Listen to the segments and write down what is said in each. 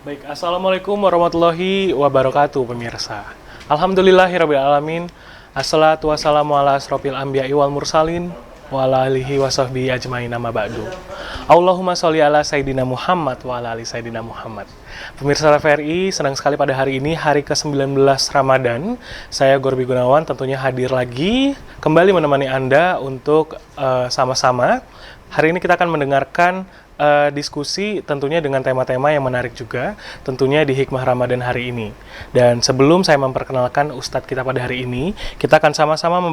Baik, Assalamualaikum warahmatullahi wabarakatuh pemirsa. Alhamdulillahirabbil alamin. Assalatu wassalamu ala asrofil anbiya'i wal mursalin wa ala alihi wa sahbihi ajmain amma ba'du. Allahumma sholli ala Sayyidina Muhammad wa ala ali Sayyidina Muhammad. Pemirsa TVRI, senang sekali pada hari ini, hari ke-19 Ramadan. Saya Gorbi Gunawan tentunya hadir lagi kembali menemani Anda untuk sama-sama. Hari ini kita akan mendengarkan diskusi tentunya dengan tema-tema yang menarik juga tentunya di Hikmah Ramadan hari ini. Dan sebelum saya memperkenalkan Ustadz kita pada hari ini, kita akan sama-sama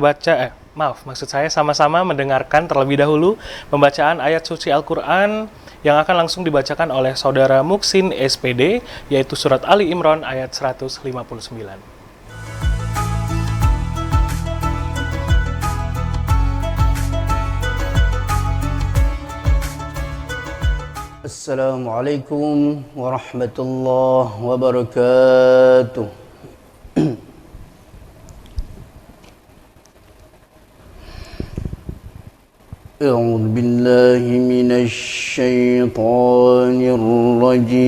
sama-sama mendengarkan terlebih dahulu pembacaan ayat suci Al-Quran yang akan langsung dibacakan oleh Saudara Muksin SPD, yaitu surat Ali Imran ayat 159. Assalamualaikum warahmatullahi wabarakatuh. A'udzu billahi minasy syaithanir rajim.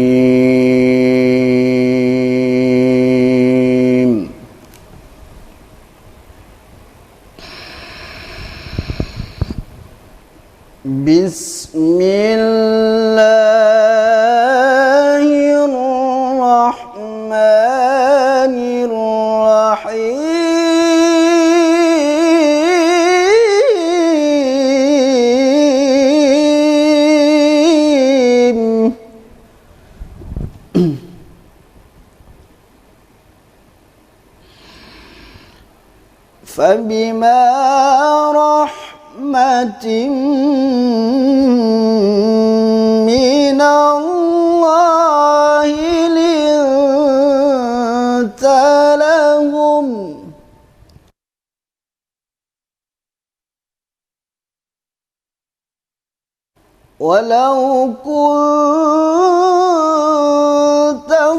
Bismillahirrahmanirrahim. فبما رحمة من الله لنت لهم ولو كنت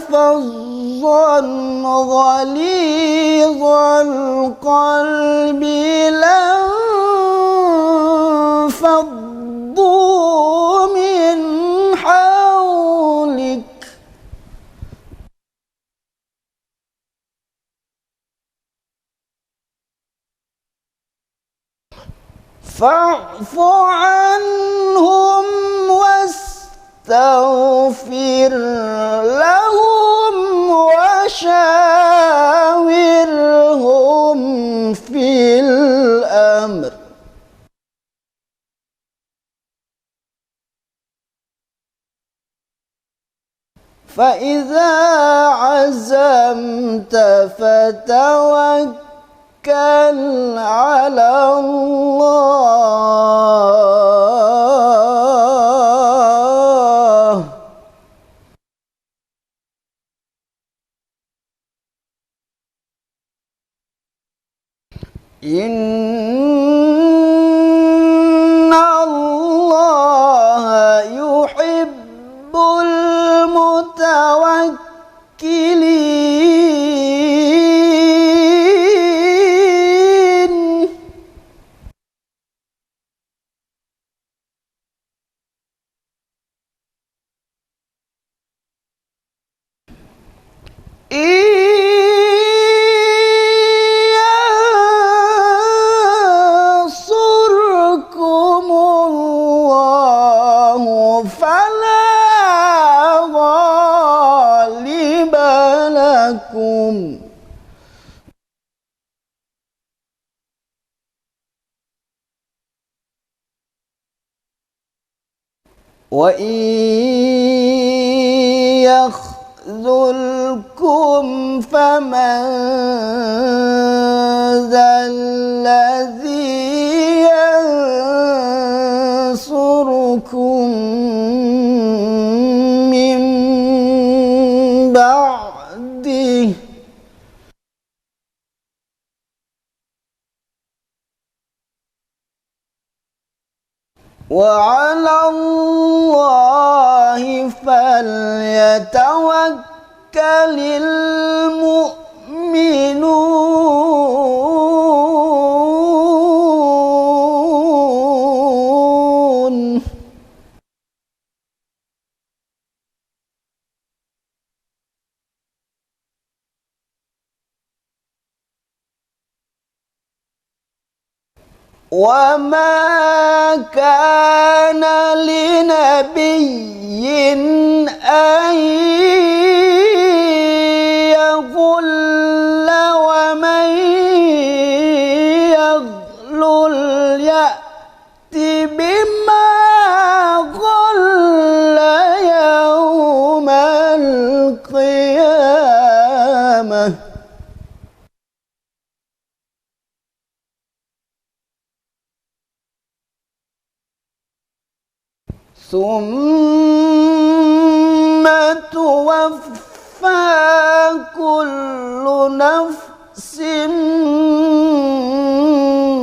فظا غليظ القلب لانفضوا من حولك فاعف عنهم واستغفر لهم وشاورهم في الأمر فإذا عزمت فتوكل على الله إن الله يحب المتوكلين ينصركم الله فلا غالب لكم وإن يخذلكم فمن ذا الذي ينصركم من بعده وعلى الله فليتوكل المؤمنون وما كان لنبي أن يغل ومن يغلل يأت بما غل يوم القيامة ثم توفى كل نفس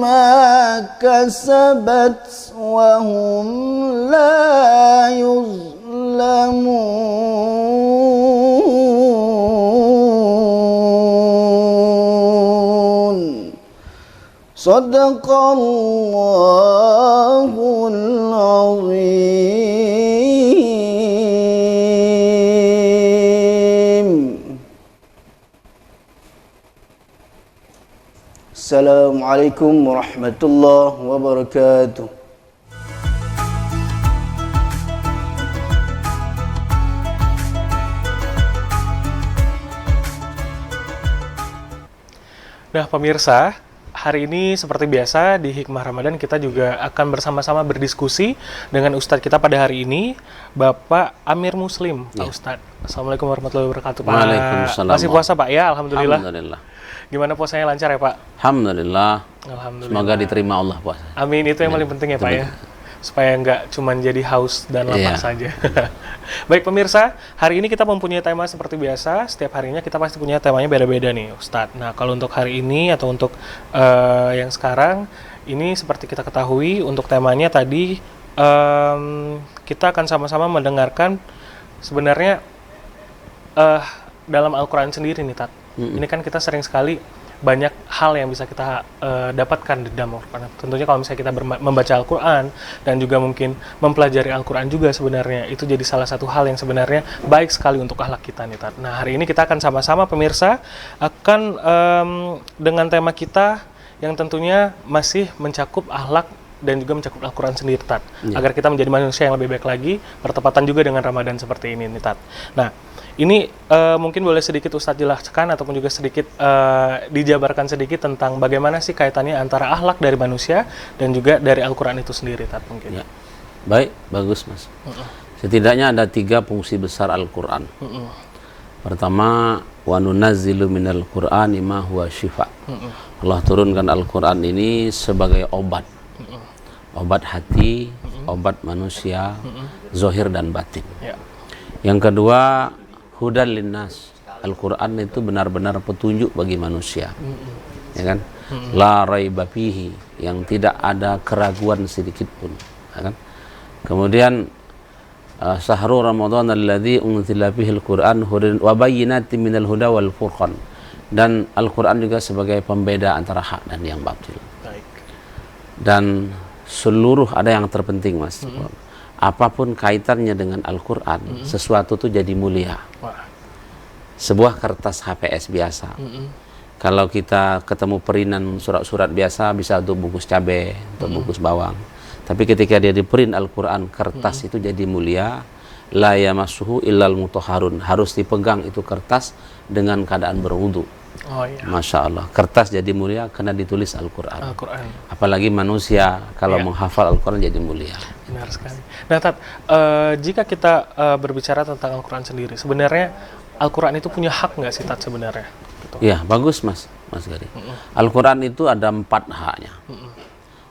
ما كسبت وهم لا يظلمون صدق الله العظيم. Assalamualaikum warahmatullahi wabarakatuh. Nah, pemirsa, hari ini seperti biasa di Hikmah Ramadan kita juga akan bersama-sama berdiskusi dengan Ustadz kita pada hari ini, Bapak Amir Muslim. Pak Ustadz, Assalamualaikum warahmatullahi wabarakatuh, Pak. Waalaikumsalam. Masih puasa, Pak, ya? Alhamdulillah. Alhamdulillah. Gimana puasanya, lancar ya, Pak? Alhamdulillah. Alhamdulillah. Semoga diterima Allah puasa. Amin, itu yang paling penting ya, Pak, ya. Supaya nggak cuma jadi haus dan lapar saja. Baik pemirsa, hari ini kita mempunyai tema seperti biasa. Setiap harinya kita pasti punya temanya beda-beda nih, Ustadz. Nah, kalau untuk hari ini atau untuk yang sekarang, ini seperti kita ketahui, untuk temanya tadi kita akan sama-sama mendengarkan sebenarnya dalam Al-Quran sendiri nih, Tat. Ini kan kita sering sekali banyak hal yang bisa kita dapatkan di dalam Al-Quran. Tentunya kalau misalnya kita membaca Al-Quran dan juga mungkin mempelajari Al-Quran juga sebenarnya, itu jadi salah satu hal yang sebenarnya baik sekali untuk akhlak kita nih, Tat. Nah, hari ini kita akan sama-sama pemirsa akan dengan tema kita yang tentunya masih mencakup akhlak dan juga mencakup Al-Quran sendiri, Tat. Agar kita menjadi manusia yang lebih baik lagi, bertepatan juga dengan Ramadan seperti ini nih, Tat. Nah, ini mungkin boleh sedikit Ustadz jelaskan ataupun juga sedikit dijabarkan sedikit tentang bagaimana sih kaitannya antara akhlak dari manusia dan juga dari Al-Quran itu sendiri, Tat, mungkin. Ya. Baik, bagus, Mas. Setidaknya ada 3 fungsi besar Al-Quran. Pertama, wa nunazzilu minal Qur'ani ma huwa syifa. Allah turunkan Al-Quran ini sebagai obat. Obat hati, obat manusia, zahir dan batin. Ya. Yang kedua, hudan linnas. Al-Quran itu benar-benar petunjuk bagi manusia. Ya kan? La raiba fihi, yang tidak ada keraguan sedikit pun. Ya kan? Kemudian syahrul Ramadan alladzi unzila fihi al-Qur'an hudan wa bayyinatin minal huda wal furqan. Dan Al-Quran juga sebagai pembeda antara hak dan yang batil. Baik. Dan seluruh, ada yang terpenting, Mas. Apapun kaitannya dengan Al-Quran, sesuatu itu jadi mulia. Wah. Sebuah kertas HPS biasa, kalau kita ketemu perinan surat-surat biasa, bisa untuk bungkus cabai, untuk bungkus bawang. Tapi ketika dia diprint Al-Quran, kertas itu jadi mulia. La yamassuhu illal mutahharun, harus dipegang itu kertas dengan keadaan berwudu. Oh, iya. Masya Allah, kertas jadi mulia karena ditulis Al-Quran. Al-Quran. Apalagi manusia kalau menghafal Al-Quran jadi mulia. Benar sekali. Nah, Tat, jika kita berbicara tentang Al-Quran sendiri, sebenarnya Al-Quran itu punya hak nggak sih, Tat, sebenarnya? Gitu. Ya, bagus, Mas Gari. Al-Quran itu ada 4 haknya.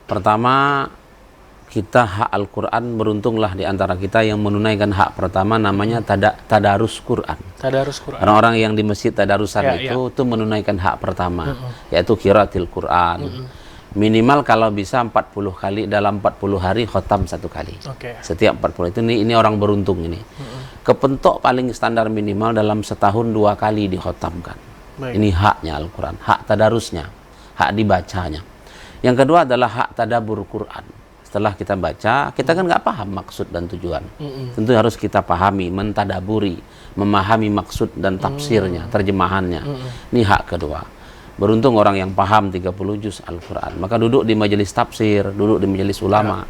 Pertama, kita hak Al-Quran, beruntunglah di antara kita yang menunaikan hak pertama, namanya tadarus Quran. Tadarus Quran. Orang-orang yang di masjid tadarusan itu menunaikan hak pertama, yaitu qiraatil Quran. Minimal kalau bisa 40 kali dalam 40 hari, khotam 1 kali. Setiap 40 itu, ini orang beruntung ini. Kepentok paling standar minimal dalam setahun 2 kali dikhotamkan. Ini haknya Al-Quran, hak tadarusnya, hak dibacanya. Yang kedua adalah hak tadabur Quran. Setelah kita baca, kita kan nggak paham maksud dan tujuan. Tentu harus kita pahami, mentadaburi, memahami maksud dan tafsirnya, terjemahannya. Ini hak kedua. Beruntung orang yang paham 30 juz Al-Quran. Maka duduk di majelis tafsir, duduk di majelis ulama.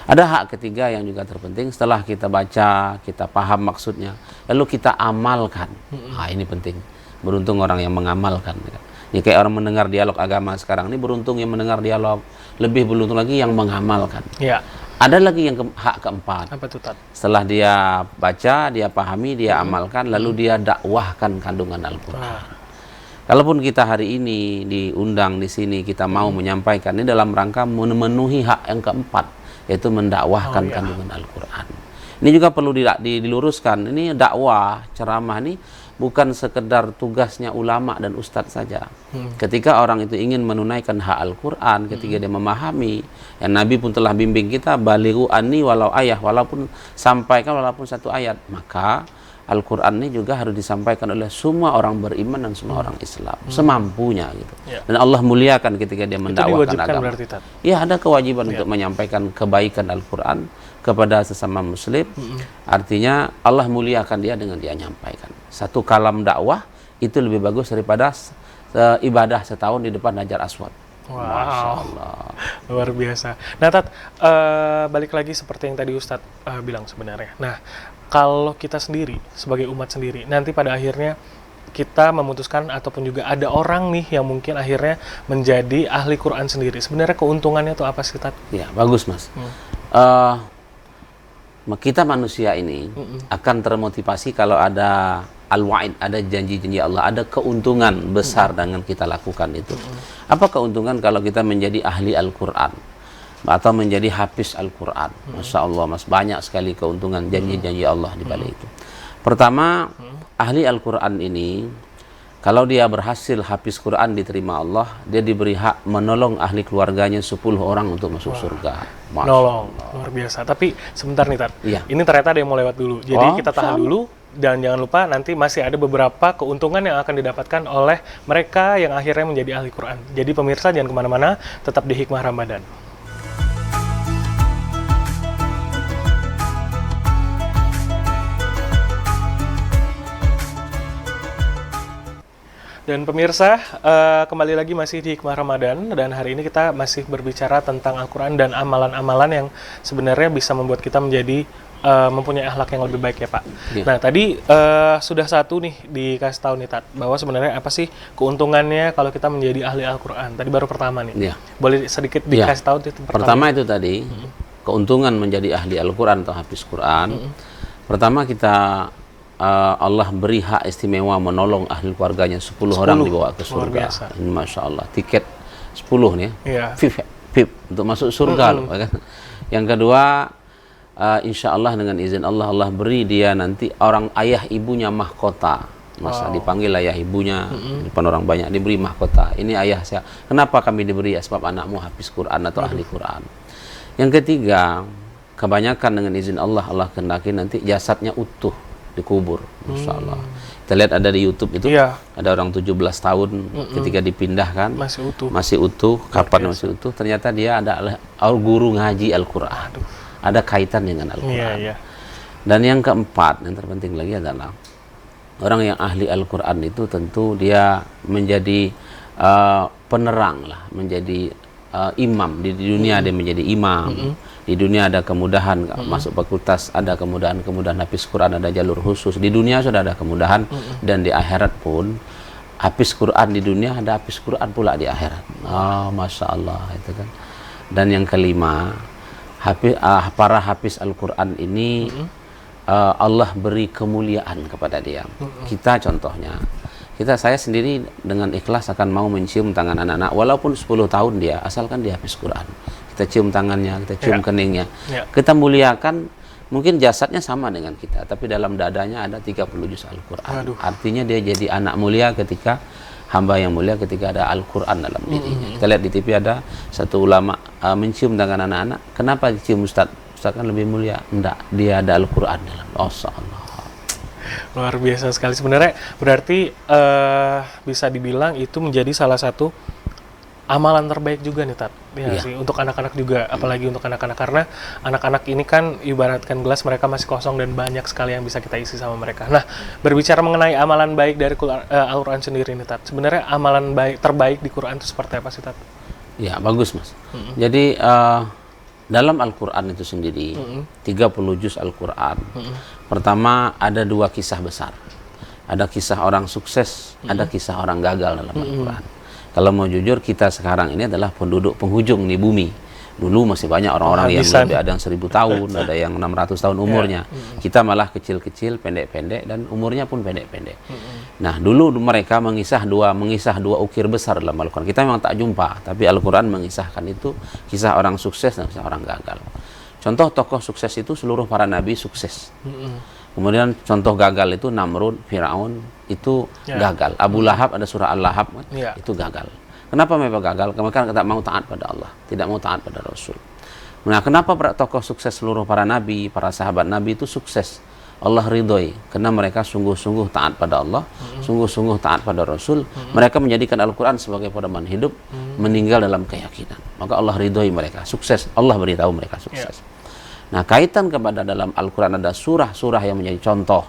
Ada hak ketiga yang juga terpenting, setelah kita baca, kita paham maksudnya, lalu kita amalkan. Ini penting. Beruntung orang yang mengamalkan. Ya, kayak orang mendengar dialog agama sekarang ini, beruntung yang mendengar dialog, lebih beruntung lagi yang mengamalkan. Ya. Ada lagi yang hak keempat. Apa tuh, Tat? Setelah dia baca, dia pahami, dia amalkan, lalu dia dakwahkan kandungan Al-Quran. Kalaupun kita hari ini diundang di sini, kita mau menyampaikan ini dalam rangka memenuhi hak yang keempat, yaitu mendakwahkan kandungan Al-Quran. Ini juga perlu diluruskan. Ini dakwah, ceramah ini bukan sekedar tugasnya ulama dan ustadz saja. Ketika orang itu ingin menunaikan hak Al-Quran, ketika dia memahami, yang Nabi pun telah bimbing kita, balighu anni walau ayah, walaupun sampaikan walaupun satu ayat, maka Al-Quran ini juga harus disampaikan oleh semua orang beriman dan semua orang Islam, semampunya gitu. Dan Allah muliakan ketika dia mendakwahkan agama. Ya, ada kewajiban untuk menyampaikan kebaikan Al-Quran kepada sesama muslim. Artinya Allah muliakan dia dengan dia nyampaikan. Satu kalam dakwah itu lebih bagus daripada ibadah setahun di depan Hajar Aswad. Wow, luar biasa. Nah, Tat, balik lagi seperti yang tadi Ustadz bilang sebenarnya. Nah, kalau kita sendiri, sebagai umat sendiri, nanti pada akhirnya kita memutuskan ataupun juga ada orang nih yang mungkin akhirnya menjadi ahli Quran sendiri. Sebenarnya keuntungannya itu apa sih, Tat? Ya, bagus, Mas. Kita manusia ini akan termotivasi kalau ada al-wa'id, ada janji-janji Allah, ada keuntungan besar dengan kita lakukan itu. Apa keuntungan kalau kita menjadi ahli Al-Quran atau menjadi hafiz Al-Quran? Masya Allah, Mas, banyak sekali keuntungan janji-janji Allah di balik itu. Pertama, ahli Al-Quran ini, kalau dia berhasil hafiz Quran diterima Allah, dia diberi hak menolong ahli keluarganya 10 orang untuk masuk surga. Nolong, luar biasa. Tapi sebentar nih, Tat. Ini ternyata ada yang mau lewat dulu. Jadi kita tahan dulu. Dan jangan lupa nanti masih ada beberapa keuntungan yang akan didapatkan oleh mereka yang akhirnya menjadi ahli Quran. Jadi pemirsa jangan kemana-mana, tetap di Hikmah Ramadan. Dan pemirsa, kembali lagi masih di Hikmah Ramadan, dan hari ini kita masih berbicara tentang Al-Quran dan amalan-amalan yang sebenarnya bisa membuat kita menjadi mempunyai akhlak yang lebih baik ya, Pak. Nah, tadi sudah satu nih dikasih tahu nih, Tat, bahwa sebenarnya apa sih keuntungannya kalau kita menjadi ahli Al-Quran. Tadi baru pertama nih. Boleh sedikit dikasih tahu pertama itu tadi, keuntungan menjadi ahli Al-Quran atau hafiz Quran. Pertama kita Allah beri hak istimewa menolong ahli keluarganya 10 orang dibawa ke surga. Ini Masya Allah, tiket 10 nih ya. VIP untuk masuk surga loh, kan? Yang kedua, insya Allah dengan izin Allah, Allah beri dia nanti orang ayah ibunya mahkota. Masa dipanggil ayah ibunya di depan orang banyak, diberi mahkota. Ini ayah saya. Kenapa kami diberi? Sebab anakmu hafiz Quran atau ahli Quran. Yang ketiga, kebanyakan dengan izin Allah, Allah kehendaki nanti jasadnya utuh dikubur. Masya Allah. Kita lihat ada di YouTube itu, ada orang 17 tahun ketika dipindahkan masih utuh. Kapan masih utuh? Ternyata dia adalah guru ngaji Al-Quran. Ada kaitan dengan Al-Quran. Dan yang keempat, yang terpenting lagi adalah orang yang ahli Al-Quran itu tentu dia menjadi penerang lah, menjadi imam. Di dunia dia menjadi imam. Di dunia ada kemudahan masuk fakultas, ada kemudahan hafiz Quran, ada jalur khusus. Di dunia sudah ada kemudahan, dan di akhirat pun hafiz Quran di dunia ada hafiz Quran pula di akhirat. Masya Allah, itu kan. Dan yang kelima, para hafiz Al-Quran ini Allah beri kemuliaan kepada dia. Kita contohnya, saya sendiri dengan ikhlas akan mau mencium tangan anak-anak walaupun 10 tahun dia, asalkan dia hafiz Quran. Kita cium tangannya, kita cium keningnya. Kita muliakan, mungkin jasadnya sama dengan kita, tapi dalam dadanya ada 30 juz Al-Quran. Artinya dia jadi anak mulia ketika, hamba yang mulia ketika ada Al-Quran dalam dirinya. Kita lihat di TV ada satu ulama mencium tangan anak-anak. Kenapa dicium Ustaz? Ustaz kan lebih mulia. Enggak, dia ada Al-Quran dalam. Allah. Luar biasa sekali. Sebenarnya berarti bisa dibilang itu menjadi salah satu amalan terbaik juga nih, Tat. Ya, Iya. sih, untuk anak-anak juga, apalagi untuk anak-anak, karena anak-anak ini kan ibaratkan gelas, mereka masih kosong dan banyak sekali yang bisa kita isi sama mereka. Nah, berbicara mengenai amalan baik dari Al-Quran sendiri nih, Tat. Sebenarnya amalan baik terbaik di Quran itu seperti apa sih, Tat? Ya, bagus, Mas. Jadi dalam Al-Quran itu sendiri 30 juz Al-Quran. Pertama ada 2 kisah besar. Ada kisah orang sukses, ada kisah orang gagal dalam Al-Quran. Kalau mau jujur, kita sekarang ini adalah penduduk penghujung di bumi. Dulu masih banyak orang-orang yang lebih, ada yang 1000 tahun, ada yang 600 tahun umurnya. Kita malah kecil-kecil, pendek-pendek, dan umurnya pun pendek-pendek. Nah, dulu mereka mengisah dua ukir besar dalam Al-Quran. Kita memang tak jumpa, tapi Al-Quran mengisahkan itu kisah orang sukses dan kisah orang gagal. Contoh tokoh sukses itu seluruh para nabi sukses. Kemudian contoh gagal itu Namrud, Firaun itu gagal. Abu Lahab, ada surah Al-Lahab itu gagal. Kenapa mereka gagal? Karena tidak mau taat pada Allah, tidak mau taat pada Rasul. Nah, kenapa para tokoh sukses seluruh para nabi, para sahabat nabi itu sukses? Allah ridhoi karena mereka sungguh-sungguh taat pada Allah, sungguh-sungguh taat pada Rasul. Mereka menjadikan Al-Quran sebagai pedoman hidup, meninggal dalam keyakinan. Maka Allah ridhoi mereka, sukses. Allah beritahu mereka sukses. Nah, kaitan kepada dalam Al-Quran ada surah-surah yang menjadi contoh.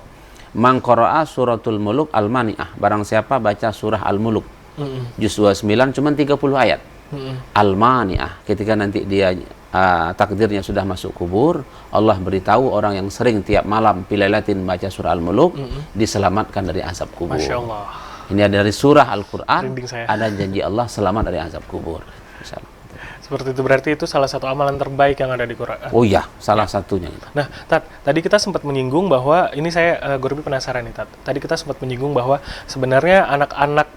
Man qara'a suratul muluk al-mani'ah. Barang siapa baca surah Al-Muluk. Juz 29 cuma 30 ayat. Al-mani'ah. Ketika nanti dia takdirnya sudah masuk kubur, Allah beritahu orang yang sering tiap malam pilailatin baca surah Al-Muluk diselamatkan dari azab kubur. Masya Allah. Ini ada dari surah Al-Quran, Merinding saya. ada janji Allah selamat dari azab kubur. Misalnya. Seperti itu, berarti itu salah satu amalan terbaik yang ada di Quran. Oh iya, salah satunya. Nah, Tat, tadi kita sempat menyinggung bahwa, ini saya Gurbi penasaran nih, Tat. Tadi kita sempat menyinggung bahwa sebenarnya anak-anak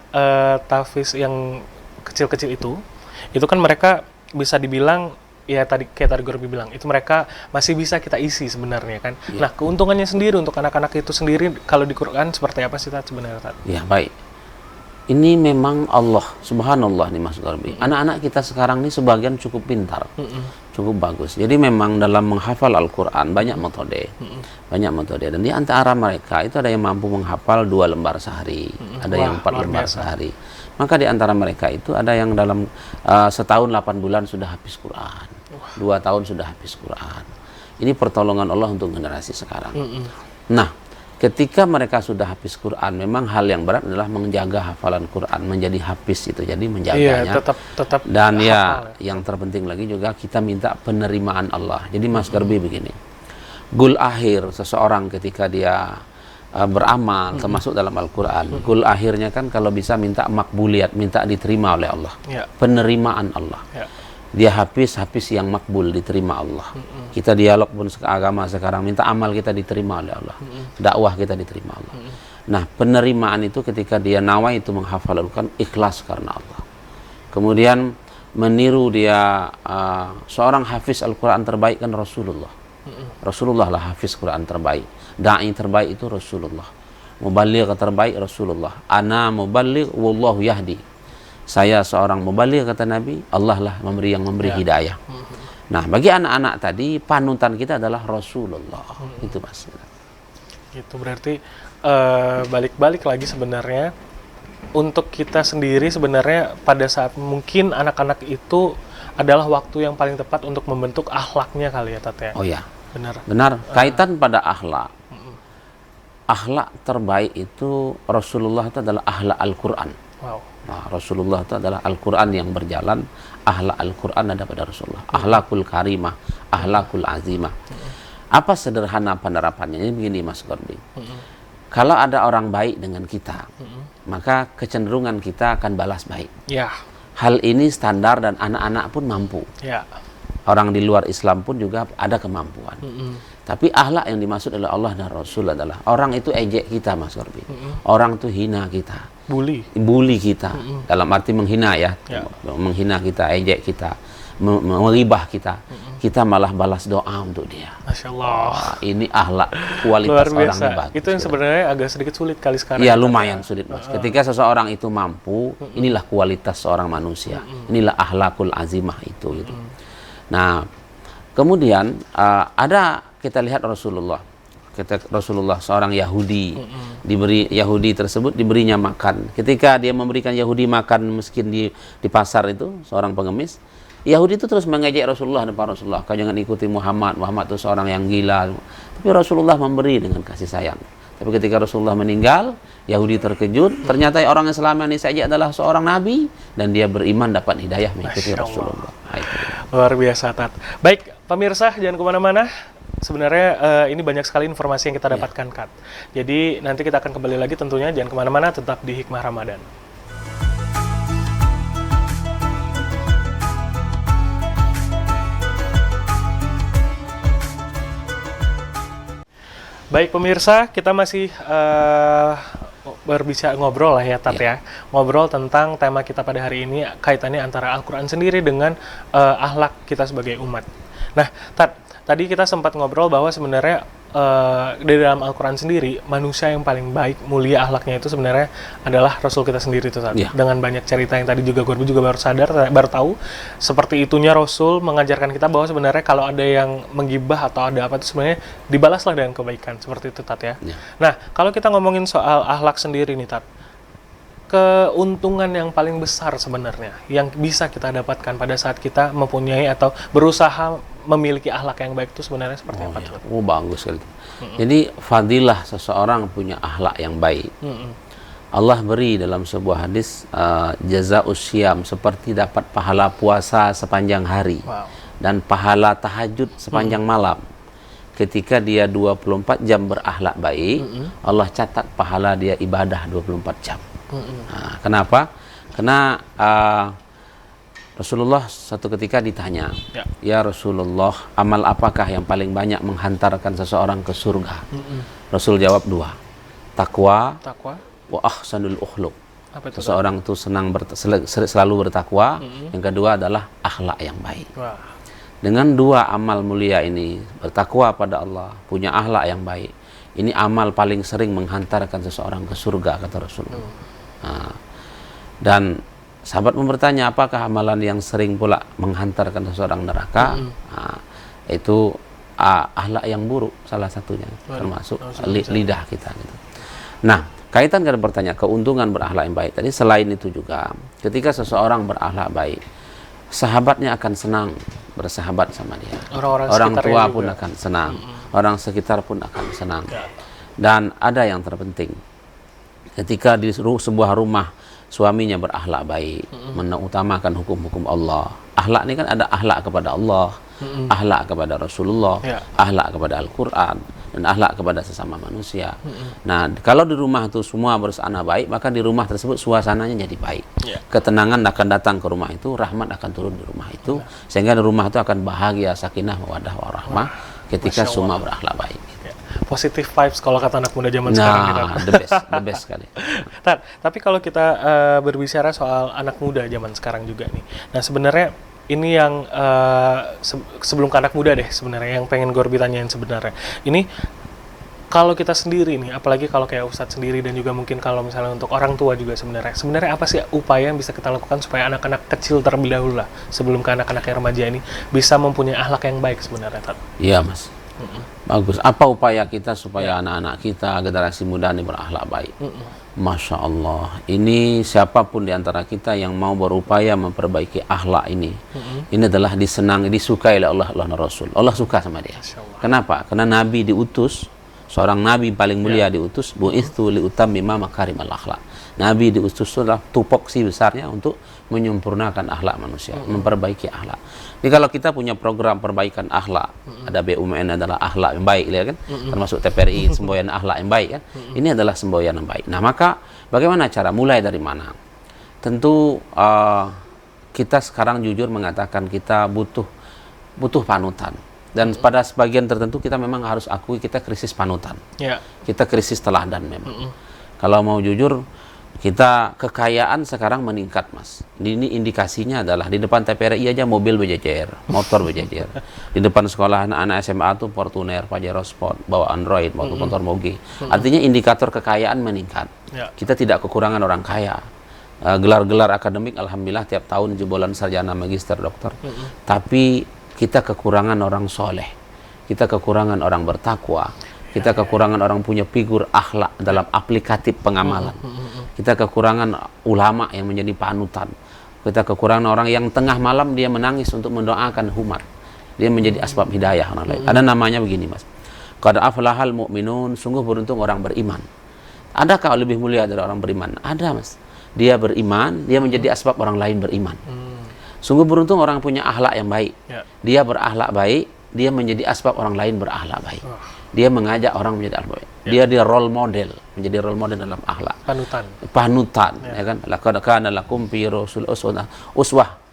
tahfiz yang kecil-kecil itu kan mereka bisa dibilang, ya tadi kayak tadi Gurbi bilang, itu mereka masih bisa kita isi sebenarnya kan. Nah, keuntungannya sendiri untuk anak-anak itu sendiri kalau di Quran seperti apa sih, Tat, sebenarnya, Tat? Ya, baik. Ini memang Allah, subhanallah nih Mas Gorbi. Anak-anak kita sekarang ini sebagian cukup pintar, cukup bagus. Jadi memang dalam menghafal Al-Quran banyak metode, banyak metode. Dan di antara mereka itu ada yang mampu menghafal 2 lembar sehari, ada yang 4 lembar sehari. Maka di antara mereka itu ada yang dalam setahun 8 bulan sudah habis Quran, 2 tahun sudah habis Quran. Ini pertolongan Allah untuk generasi sekarang. Nah, ketika mereka sudah habis Quran, memang hal yang berat adalah menjaga hafalan Quran, menjadi hafiz itu, jadi menjaganya. Tetap dan yang terpenting lagi juga kita minta penerimaan Allah. Jadi Mas Garbi begini, goal akhir seseorang ketika dia beramal, termasuk dalam Al-Quran, goal akhirnya kan kalau bisa minta makbuliyat, minta diterima oleh Allah, penerimaan Allah. Dia hafiz yang makbul, diterima Allah. Kita dialog pun agama sekarang minta amal kita diterima oleh Allah, dakwah kita diterima Allah. Nah, penerimaan itu ketika dia nawa itu menghafal Al-Quran ikhlas karena Allah. Kemudian meniru dia seorang hafiz Al-Quran terbaik kan Rasulullah. Rasulullah lah hafiz Quran terbaik. Dai terbaik itu Rasulullah. Mubaligh terbaik Rasulullah. Ana mubaligh wallahu yahdi. Saya seorang mubaligh kata Nabi, Allah lah yang memberi hidayah. Nah, bagi anak-anak tadi panutan kita adalah Rasulullah. Itu Mas. Itu berarti balik-balik lagi sebenarnya untuk kita sendiri sebenarnya pada saat mungkin anak-anak itu adalah waktu yang paling tepat untuk membentuk akhlaknya kali ya, Tat, ya. Oh ya. Benar. Kaitan pada akhlak. Akhlak terbaik itu Rasulullah itu adalah akhlak Al-Quran. Wow. Nah, Rasulullah itu adalah Al-Quran yang berjalan. Akhlak Al-Quran ada pada Rasulullah. Akhlakul karimah, akhlakul azimah. Apa sederhana penerapannya? Ini begini Mas Gordi. Kalau ada orang baik dengan kita, maka kecenderungan kita akan balas baik. Ya. Hal ini standar dan anak-anak pun mampu. Ya. Orang di luar Islam pun juga ada kemampuan. Tapi akhlak yang dimaksud oleh Allah dan Rasul adalah orang itu ejek kita Mas Gorbi. Orang itu hina kita. Bully kita. Dalam arti menghina ya. Menghina kita, ejek kita, meribah kita. Kita malah balas doa untuk dia. Masya Allah. Ini akhlak kualitas orang yang bagus. Itu yang sebenarnya agak sedikit sulit kali sekarang. Iya, lumayan sulit Mas. Ketika seseorang itu mampu, inilah kualitas seorang manusia. Inilah akhlakul azimah itu gitu. Nah, kemudian ada kita lihat Rasulullah kata Rasulullah, seorang Yahudi Yahudi tersebut diberinya makan. Ketika dia memberikan Yahudi makan miskin di pasar itu, seorang pengemis, Yahudi itu terus mengejek Rasulullah depan Rasulullah, kau jangan ikuti Muhammad itu seorang yang gila. Tapi Rasulullah memberi dengan kasih sayang. Tapi ketika Rasulullah meninggal, Yahudi terkejut, ternyata orang yang selama ini saya adalah seorang nabi, dan dia beriman dapat hidayah mengikuti Rasulullah. Luar biasa, Tat. Baik, pemirsa jangan kemana-mana. Sebenarnya ini banyak sekali informasi yang kita dapatkan, Kat. Jadi nanti kita akan kembali lagi tentunya, jangan kemana-mana, tetap di Hikmah Ramadan. Baik pemirsa, kita masih berbicara ngobrol lah ya, Tat ya. Ngobrol tentang tema kita pada hari ini, kaitannya antara Al-Quran sendiri dengan akhlak kita sebagai umat. Nah, Tat, tadi kita sempat ngobrol bahwa sebenarnya di dalam Al-Quran sendiri, manusia yang paling baik, mulia akhlaknya itu sebenarnya adalah Rasul kita sendiri itu, Tat. Dengan banyak cerita yang tadi juga gue juga baru tahu, seperti itunya Rasul mengajarkan kita bahwa sebenarnya kalau ada yang menggibah atau ada apa itu sebenarnya dibalaslah dengan kebaikan, seperti itu, Tat ya. Nah, kalau kita ngomongin soal akhlak sendiri nih, Tat, keuntungan yang paling besar sebenarnya yang bisa kita dapatkan pada saat kita mempunyai atau berusaha memiliki akhlak yang baik itu sebenarnya seperti apa? Bagus sekali. Jadi fadilah seseorang punya akhlak yang baik. Allah beri dalam sebuah hadis, jazaa'us syiyam, seperti dapat pahala puasa sepanjang hari dan pahala tahajud sepanjang malam. Ketika dia 24 jam berakhlak baik, Allah catat pahala dia ibadah 24 jam. Nah, kenapa? Karena Rasulullah satu ketika ditanya, ya Rasulullah, amal apakah yang paling banyak menghantarkan seseorang ke surga? Rasul jawab dua, takwa, wa ahsanul ukhluk. Seseorang itu selalu bertakwa. Yang kedua adalah akhlak yang baik. Dengan dua amal mulia ini, bertakwa pada Allah, punya akhlak yang baik, ini amal paling sering menghantarkan seseorang ke surga, kata Rasulullah. Dan sahabat bertanya, apakah amalan yang sering pula menghantarkan seseorang neraka? Itu akhlak yang buruk, salah satunya, termasuk lidah kita. Gitu. Nah, kaitan dengan bertanya keuntungan berakhlak yang baik tadi, selain itu juga, ketika seseorang berakhlak baik, sahabatnya akan senang bersahabat sama dia. Orang tua pun akan senang, orang sekitar pun akan senang. Dan ada yang terpenting, ketika di sebuah rumah suaminya berakhlak baik, mengutamakan hukum-hukum Allah. Akhlak ini kan ada akhlak kepada Allah, akhlak kepada Rasulullah, akhlak kepada Al-Quran, dan akhlak kepada sesama manusia. Nah, kalau di rumah itu semua bersana baik, maka di rumah tersebut suasananya jadi baik. Ketenangan akan datang ke rumah itu, rahmat akan turun di rumah itu, sehingga di rumah itu akan bahagia, sakinah, mawaddah, warahmah ketika semua berakhlak baik. Positive vibes kalau kata anak muda zaman sekarang. The best sekali. Tapi kalau kita berbicara soal anak muda zaman sekarang juga nih. Nah, sebenarnya ini yang sebelum ke anak muda deh sebenarnya yang pengen Gorbi tanyain sebenarnya. Ini kalau kita sendiri nih, apalagi kalau kayak Ustadz sendiri dan juga mungkin kalau misalnya untuk orang tua juga sebenarnya apa sih upaya yang bisa kita lakukan supaya anak-anak kecil terlebih dahulu lah sebelum ke anak-anak yang remaja ini bisa mempunyai akhlak yang baik sebenarnya, Tat? Iya, Mas. Bagus. Apa upaya kita supaya anak-anak kita, generasi muda ini berakhlak baik? Masya Allah. Ini siapapun di antara kita yang mau berupaya memperbaiki akhlak ini, ini adalah disenangi, disukai oleh Allah dan Rasul. Allah suka sama dia. Kenapa? Karena Nabi diutus, seorang Nabi paling mulia diutus, bu'itsu liutammima makarimal akhlak. Nabi diutus adalah tupoksi besarnya untuk menyempurnakan akhlak manusia, memperbaiki akhlak. Jadi kalau kita punya program perbaikan akhlak, ada BUMN adalah akhlak yang baik, lihat kan? Termasuk TPRI semboyan akhlak yang baik kan? Ini adalah semboyan yang baik. Nah, maka bagaimana cara mulai dari mana? Tentu kita sekarang jujur mengatakan kita butuh panutan. Dan pada sebagian tertentu kita memang harus akui kita krisis panutan. Kita krisis teladan memang. Kalau mau jujur, kita kekayaan sekarang meningkat, Mas. Ini indikasinya adalah di depan TPRI aja mobil berjejer, motor berjejer. Di depan sekolah anak-anak SMA tuh Fortuner, Pajero Sport, bawa Android, motor moge. Artinya indikator kekayaan meningkat. Kita tidak kekurangan orang kaya. Gelar-gelar akademik alhamdulillah tiap tahun jebolan sarjana, magister, dokter. Tapi kita kekurangan orang soleh. Kita kekurangan orang bertakwa. Kita kekurangan orang punya figur akhlak dalam aplikatif pengamalan. Kita kekurangan ulama yang menjadi panutan. Kita kekurangan orang yang tengah malam dia menangis untuk mendoakan umat. Dia menjadi asbab hidayah orang lain. Ada namanya begini, Mas. Qad aflahal mu'minun, sungguh beruntung orang beriman. Adakah lebih mulia dari orang beriman? Ada, Mas. Dia beriman, dia menjadi asbab orang lain beriman. Sungguh beruntung orang punya akhlak yang baik. Dia berakhlak baik, dia menjadi asbab orang lain berakhlak baik. Dia mengajak orang menjadi akhlak baik. Dia role model, menjadi role model dalam akhlak. Panutan, ya kan? Laqad kana lakum fi rasul uswah.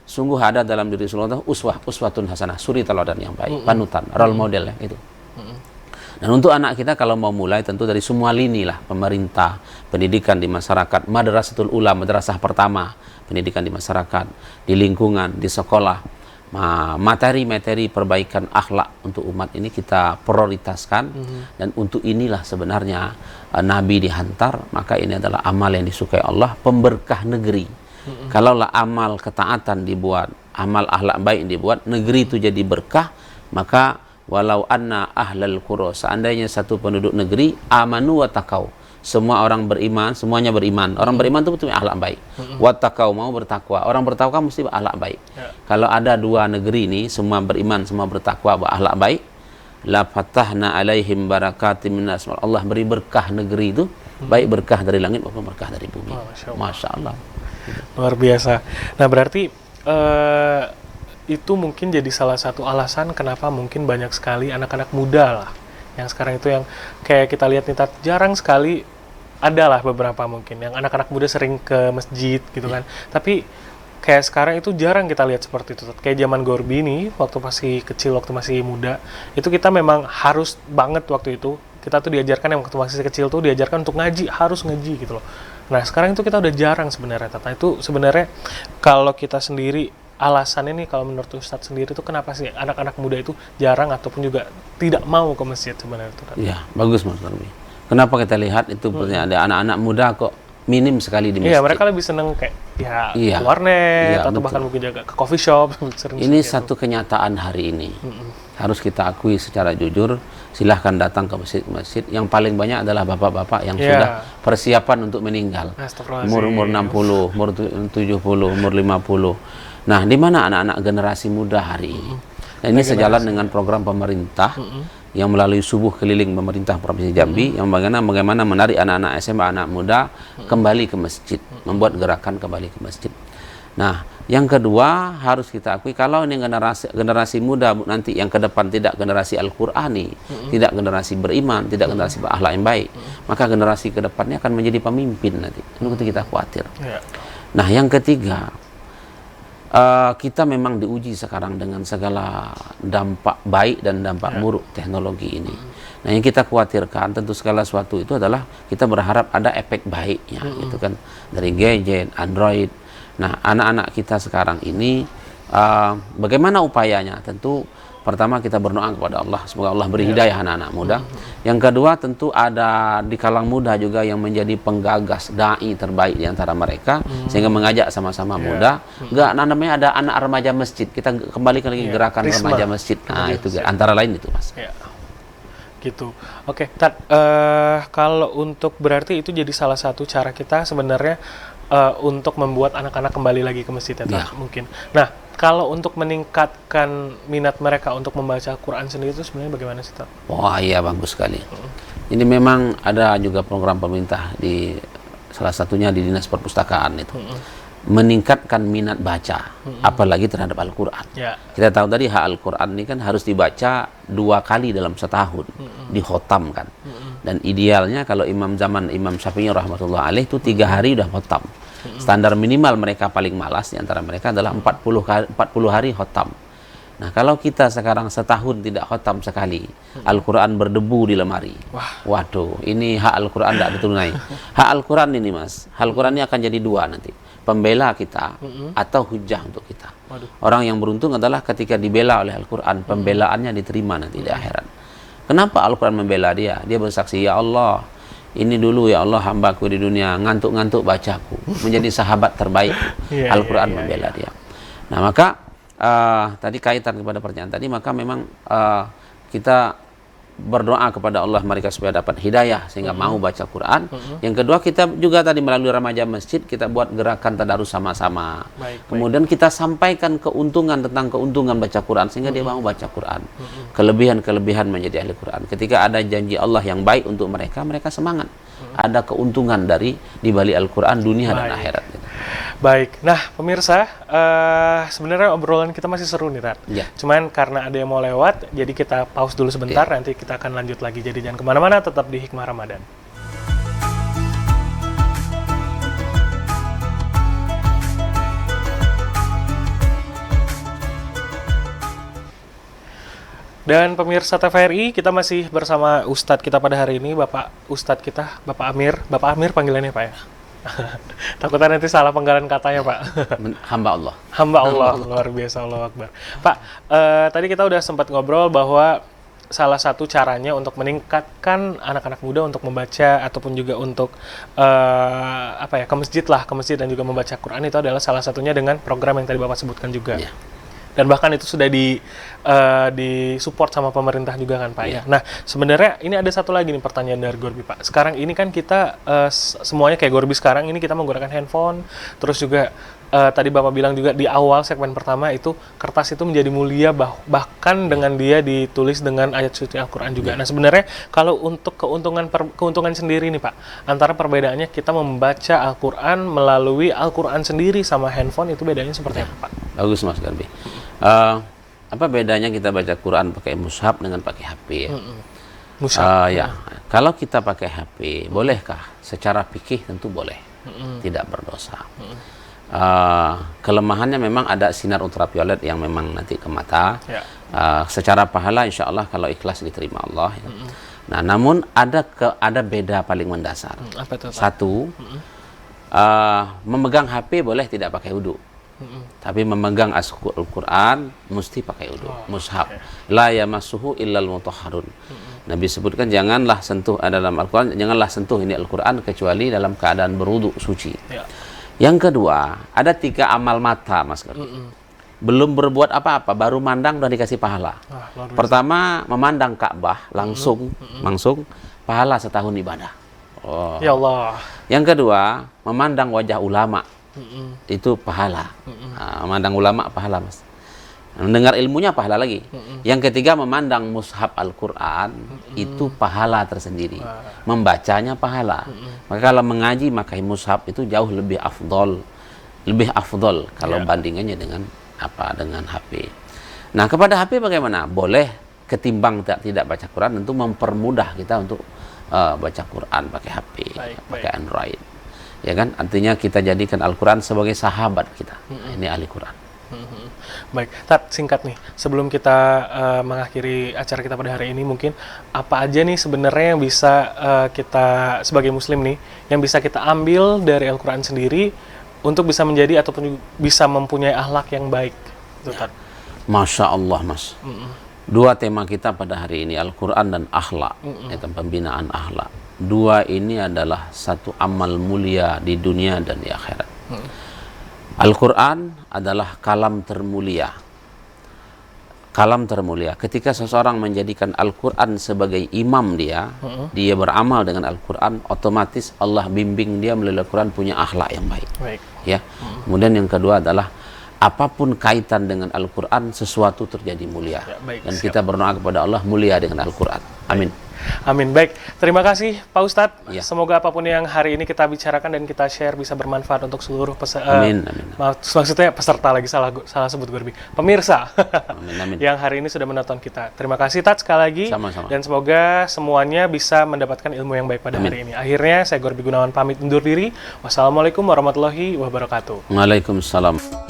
Sungguh ada dalam diri Rasulullah uswatun hasanah, suri teladan yang baik, panutan, role model ya itu. Dan untuk anak kita kalau mau mulai tentu dari semua lini lah, pemerintah, pendidikan di masyarakat, madrasatul ula, madrasah pertama, pendidikan di masyarakat, di lingkungan, di sekolah. Materi-materi perbaikan akhlak untuk umat ini kita prioritaskan, dan untuk inilah sebenarnya Nabi dihantar. Maka ini adalah amal yang disukai Allah, pemberkah negeri. Kalaulah amal ketaatan dibuat, amal akhlak baik dibuat, negeri itu jadi berkah. Maka walau anna ahlal qura, seandainya satu penduduk negeri amanu wa taqau, semua orang beriman, semuanya beriman. Orang beriman itu betul akhlak baik. Wattaqau, mau bertakwa. Orang bertakwa mesti berakhlak baik. Kalau ada dua negeri ini semua beriman, semua bertakwa, berakhlak baik, la fatahna alaihim barakatim minas. Allah beri berkah negeri itu, baik berkah dari langit maupun berkah dari bumi. Masya Allah. Luar biasa. Nah, berarti itu mungkin jadi salah satu alasan kenapa mungkin banyak sekali anak-anak muda lah yang sekarang itu yang kayak kita lihat nih, jarang sekali adalah beberapa mungkin yang anak-anak muda sering ke masjid gitu kan. Tapi kayak sekarang itu jarang kita lihat seperti itu. Kayak zaman Gorbi nih, waktu masih kecil, waktu masih muda, itu kita memang harus banget waktu itu. Kita tuh diajarkan yang waktu masih kecil tuh diajarkan untuk ngaji, harus ngaji gitu loh. Nah, sekarang itu kita udah jarang sebenarnya, Tata. Itu sebenarnya kalau kita sendiri, alasannya nih kalau menurut Ustadz sendiri itu kenapa sih anak-anak muda itu jarang ataupun juga tidak mau ke masjid sebenarnya itu? Iya, bagus Mas Gorbi. Kenapa kita lihat itu ada anak-anak muda kok minim sekali di masjid? Iya, mereka lebih seneng kayak ke warnet atau bahkan mungkin juga ke coffee shop. Ini satu kenyataan hari ini. Harus kita akui secara jujur. Silahkan datang ke masjid. Yang paling banyak adalah bapak-bapak yang sudah persiapan untuk meninggal. Umur 60, umur 70, umur 50. Nah, di mana anak-anak generasi muda hari ini? Nah, ini sejalan dengan program pemerintah yang melalui subuh keliling pemerintah Provinsi Jambi yang bagaimana menarik anak-anak SMA, anak muda kembali ke masjid, membuat gerakan kembali ke masjid. Nah, yang kedua harus kita akui kalau ini generasi muda nanti yang ke depan tidak generasi Al-Qur'ani, tidak generasi beriman, tidak generasi berakhlak yang baik, maka generasi ke depannya akan menjadi pemimpin nanti. Itu kita khawatir. Nah, yang ketiga, kita memang diuji sekarang dengan segala dampak baik dan dampak buruk teknologi ini. Nah, yang kita khawatirkan tentu segala sesuatu itu adalah kita berharap ada efek baiknya, gitu kan, dari gadget, Android. Nah, anak-anak kita sekarang ini bagaimana upayanya? Tentu pertama kita berdoa kepada Allah, semoga Allah beri hidayah anak-anak muda. Yang kedua tentu ada di kalangan muda juga yang menjadi penggagas dai terbaik di antara mereka, sehingga mengajak sama-sama muda. Namanya ada anak remaja masjid. Kita kembali lagi gerakan remaja masjid. Nah, itu antara lain itu, Mas. Gitu. Oke, kalau untuk berarti itu jadi salah satu cara kita sebenarnya untuk membuat anak-anak kembali lagi ke masjid mungkin. Nah, kalau untuk meningkatkan minat mereka untuk membaca Quran sendiri itu sebenarnya bagaimana sih, Tad? Wah, iya bagus sekali. Ini memang ada juga program pemerintah di salah satunya di Dinas Perpustakaan itu. Meningkatkan minat baca, apalagi terhadap Al-Quran. Kita tahu tadi Al-Quran ini kan harus dibaca 2 kali dalam setahun, dikhotamkan. Dan idealnya kalau Imam Syafi'i rahmatullah alaih itu 3 hari udah khotam. Standar minimal mereka paling malas di antara mereka adalah 40 hari khotam. Nah, kalau kita sekarang setahun tidak khotam sekali, Al-Quran berdebu di lemari. Waduh, ini hak Al-Quran tidak ditunai. Hak Al-Quran ini, Mas, Al-Quran ini akan jadi 2 nanti. Pembela kita atau hujah untuk kita. Orang yang beruntung adalah ketika dibela oleh Al-Quran, pembelaannya diterima nanti di akhirat. Kenapa Al-Quran membela dia? Dia bersaksi, ya Allah, ini dulu ya Allah hambaku di dunia ngantuk-ngantuk bacaku, menjadi sahabat terbaik. Al-Quran membela dia. Nah, maka tadi kaitan kepada pertanyaan tadi, maka memang kita berdoa kepada Allah mereka supaya dapat hidayah sehingga mau baca Quran. Yang kedua, kita juga tadi melalui remaja masjid kita buat gerakan tadarus sama-sama. Kemudian kita sampaikan tentang keuntungan baca Quran sehingga dia mau baca Quran. Kelebihan-kelebihan menjadi ahli Quran. Ketika ada janji Allah yang baik untuk mereka, mereka semangat. Ada keuntungan di balik Al-Quran dunia dan akhirat. Baik, nah pemirsa, sebenarnya obrolan kita masih seru nih, Tat. Ya. Cuman karena ada yang mau lewat, jadi kita pause dulu sebentar, nanti kita akan lanjut lagi. Jadi jangan kemana-mana, tetap di Hikmah Ramadan. Dan pemirsa TVRI, kita masih bersama Ustadz kita pada hari ini, Bapak Ustadz kita, Bapak Amir panggilannya Pak ya? Takutnya nanti salah penggalan katanya Pak. Hamba Allah. Hamba Allah, luar biasa, Allahu Akbar. Pak, tadi kita udah sempat ngobrol bahwa salah satu caranya untuk meningkatkan anak-anak muda untuk membaca ataupun juga untuk ke masjid dan juga membaca Quran itu adalah salah satunya dengan program yang tadi Bapak sebutkan juga. Yeah. Dan bahkan itu sudah disupport sama pemerintah juga kan Pak ya. Nah sebenarnya ini ada satu lagi nih pertanyaan dari Gorby Pak. Sekarang ini kan kita semuanya kayak Gorby sekarang ini kita menggunakan handphone. Terus juga tadi Bapak bilang juga di awal segmen pertama itu kertas itu menjadi mulia bahkan dengan dia ditulis dengan ayat suci Al-Quran juga. Nah sebenarnya kalau untuk keuntungan sendiri nih Pak, antara perbedaannya kita membaca Al-Quran melalui Al-Quran sendiri sama handphone itu bedanya seperti apa Pak? Bagus Mas Gorby. Apa bedanya kita baca Quran pakai mushaf dengan pakai HP ya? Mushaf. Kalau kita pakai HP, bolehkah? Secara fikih tentu boleh, tidak berdosa. Kelemahannya memang ada sinar ultraviolet yang memang nanti ke mata. Secara pahala insya Allah kalau ikhlas diterima Allah. Ya. Nah, namun ada beda paling mendasar. Apa itu, Pak? Satu, memegang HP boleh tidak pakai wudu. Tapi memegang Al-Quran mesti pakai wudu. Mushaf. La yamassuhu illal mutahharun. Nabi sebutkan janganlah sentuh dalam Al-Quran, janganlah sentuh ini Al-Quran kecuali dalam keadaan berwudu suci. Yang kedua, ada 3 amal mata, Mas Gorby. Belum berbuat apa-apa, baru mandang udah dikasih pahala. Pertama, memandang Ka'bah langsung pahala setahun ibadah. Ya Allah. Yang kedua, memandang wajah ulama. Itu pahala. Memandang ulama pahala, Mas. Mendengar ilmunya pahala lagi. Yang ketiga, memandang mushaf Al-Quran itu pahala tersendiri. Membacanya pahala. Maka kalau mengaji pakai mushaf itu jauh lebih afdol kalau bandingannya dengan HP. Nah, kepada HP bagaimana? Boleh ketimbang tidak baca Quran, tentu mempermudah kita untuk baca Quran pakai HP, pakai Android. Ya kan? Artinya kita jadikan Al-Quran sebagai sahabat kita. Ini ahli Quran. Baik, Tat, singkat nih. Sebelum kita mengakhiri acara kita pada hari ini, mungkin apa aja nih sebenarnya yang bisa kita sebagai Muslim nih, yang bisa kita ambil dari Al-Quran sendiri untuk bisa menjadi ataupun bisa mempunyai akhlak yang baik, Tat? Masya Allah, Mas. Dua tema kita pada hari ini, Al-Quran dan akhlak, yaitu pembinaan akhlak. Dua ini adalah satu amal mulia di dunia dan di akhirat. Al-Quran adalah kalam termulia. Kalam termulia. Ketika seseorang menjadikan Al-Quran sebagai imam dia beramal dengan Al-Quran, otomatis Allah bimbing dia melalui Al-Quran punya akhlak yang baik. Ya. Kemudian yang kedua adalah apapun kaitan dengan Al-Quran, sesuatu terjadi mulia. Dan kita berdoa kepada Allah mulia dengan Al-Quran. Amin. Amin. Baik, terima kasih Pak Ustadz. Semoga apapun yang hari ini kita bicarakan dan kita share bisa bermanfaat untuk seluruh amin. Maksudnya peserta lagi salah sebut Gorby. Pemirsa amin. yang hari ini sudah menonton kita. Terima kasih Tat sekali lagi. Sama-sama. Dan semoga semuanya bisa mendapatkan ilmu yang baik pada hari ini. Akhirnya saya Gorby Gunawan pamit undur diri. Wassalamualaikum warahmatullahi wabarakatuh. Waalaikumsalam.